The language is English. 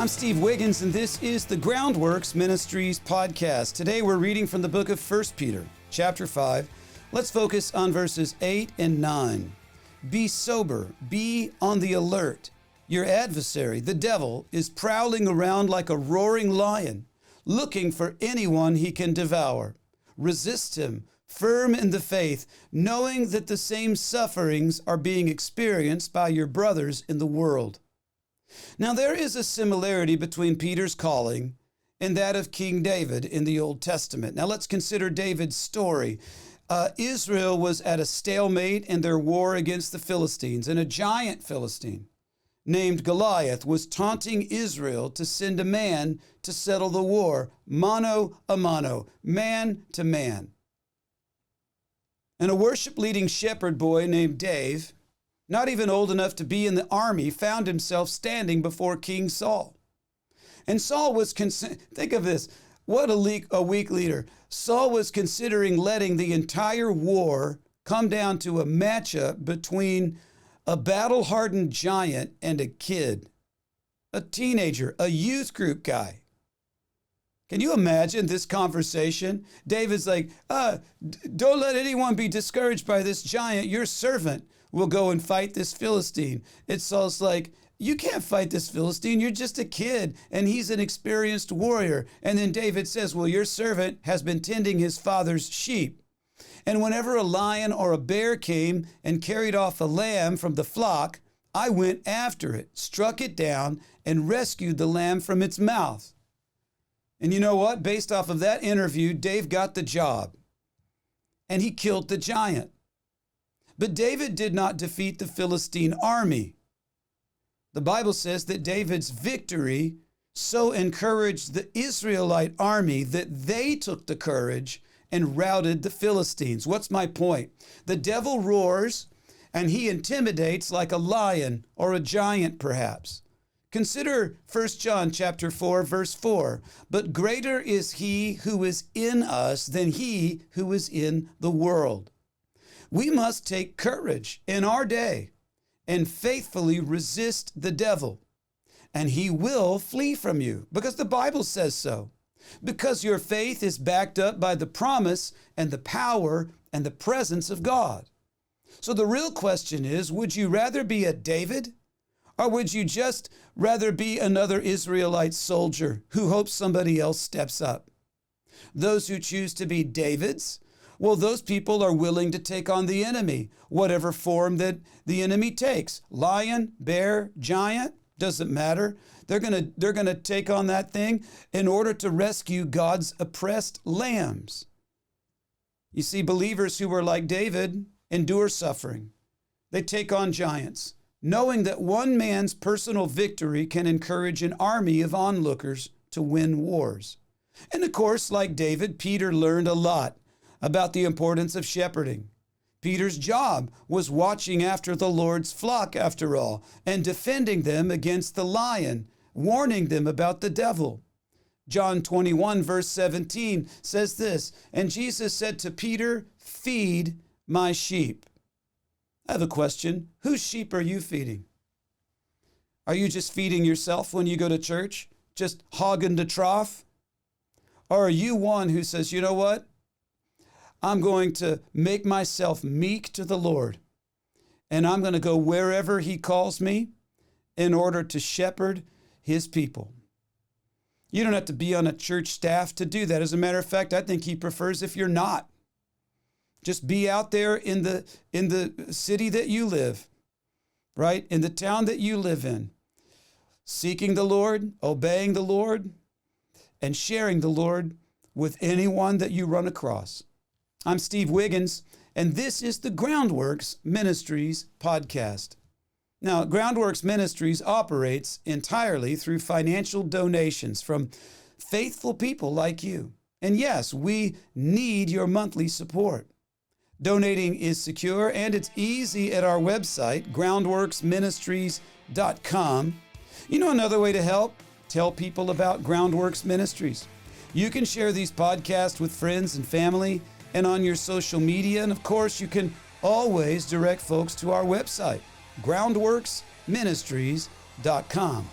I'm Steve Wiggins, and this is the Groundworks Ministries podcast. Today we're reading from the book of 1 Peter, chapter 5. Let's focus on verses 8 and 9. Be sober, be on the alert. Your adversary, the devil, is prowling around like a roaring lion, looking for anyone he can devour. Resist him, firm in the faith, knowing that the same sufferings are being experienced by your brothers in the world. Now, there is a similarity between Peter's calling and that of King David in the Old Testament. Now, let's consider David's story. Israel was at a stalemate in their war against the Philistines, and a giant Philistine named Goliath was taunting Israel to send a man to settle the war, mano a mano, man to man. And a worship-leading shepherd boy named Dave, not even old enough to be in the army, found himself standing before King Saul. And Saul was, think of this, what a weak leader. Saul was considering letting the entire war come down to a matchup between a battle-hardened giant and a kid, a teenager, a youth group guy. Can you imagine this conversation? David's like, don't let anyone be discouraged by this giant. Your servant will go and fight this Philistine. It's Saul's like, you can't fight this Philistine. You're just a kid, and he's an experienced warrior. And then David says, well, your servant has been tending his father's sheep. And whenever a lion or a bear came and carried off a lamb from the flock, I went after it, struck it down, and rescued the lamb from its mouth. And you know what? Based off of that interview, Dave got the job, and he killed the giant. But David did not defeat the Philistine army. The Bible says that David's victory so encouraged the Israelite army that they took the courage and routed the Philistines. What's my point? The devil roars, and he intimidates like a lion or a giant, perhaps. Consider 1 John chapter 4, verse 4. But greater is he who is in us than he who is in the world. We must take courage in our day and faithfully resist the devil, and he will flee from you, because the Bible says so. Because your faith is backed up by the promise and the power and the presence of God. So the real question is, would you rather be a David, or would you just rather be another Israelite soldier who hopes somebody else steps up? Those who choose to be Davids, well, those people are willing to take on the enemy, whatever form that the enemy takes. Lion, bear, giant, doesn't matter. They're gonna take on that thing in order to rescue God's oppressed lambs. You see, believers who are like David endure suffering. They take on giants, knowing that one man's personal victory can encourage an army of onlookers to win wars. And of course, like David, Peter learned a lot about the importance of shepherding. Peter's job was watching after the Lord's flock, after all, and defending them against the lion, warning them about the devil. John 21, verse 17 says this, and Jesus said to Peter, feed my sheep. I have a question. Whose sheep are you feeding? Are you just feeding yourself when you go to church? Just hogging the trough? Or are you one who says, you know what? I'm going to make myself meek to the Lord, and I'm going to go wherever he calls me in order to shepherd his people. You don't have to be on a church staff to do that. As a matter of fact, I think he prefers if you're not. Just be out there in the city that you live, right? In the town that you live in, seeking the Lord, obeying the Lord, and sharing the Lord with anyone that you run across. I'm Steve Wiggins, and this is the Groundworks Ministries podcast. Now, Groundworks Ministries operates entirely through financial donations from faithful people like you. And yes, we need your monthly support. Donating is secure, and it's easy at our website, groundworksministries.com. You know another way to help? Tell people about Groundworks Ministries. You can share these podcasts with friends and family and on your social media. And of course, you can always direct folks to our website, groundworksministries.com.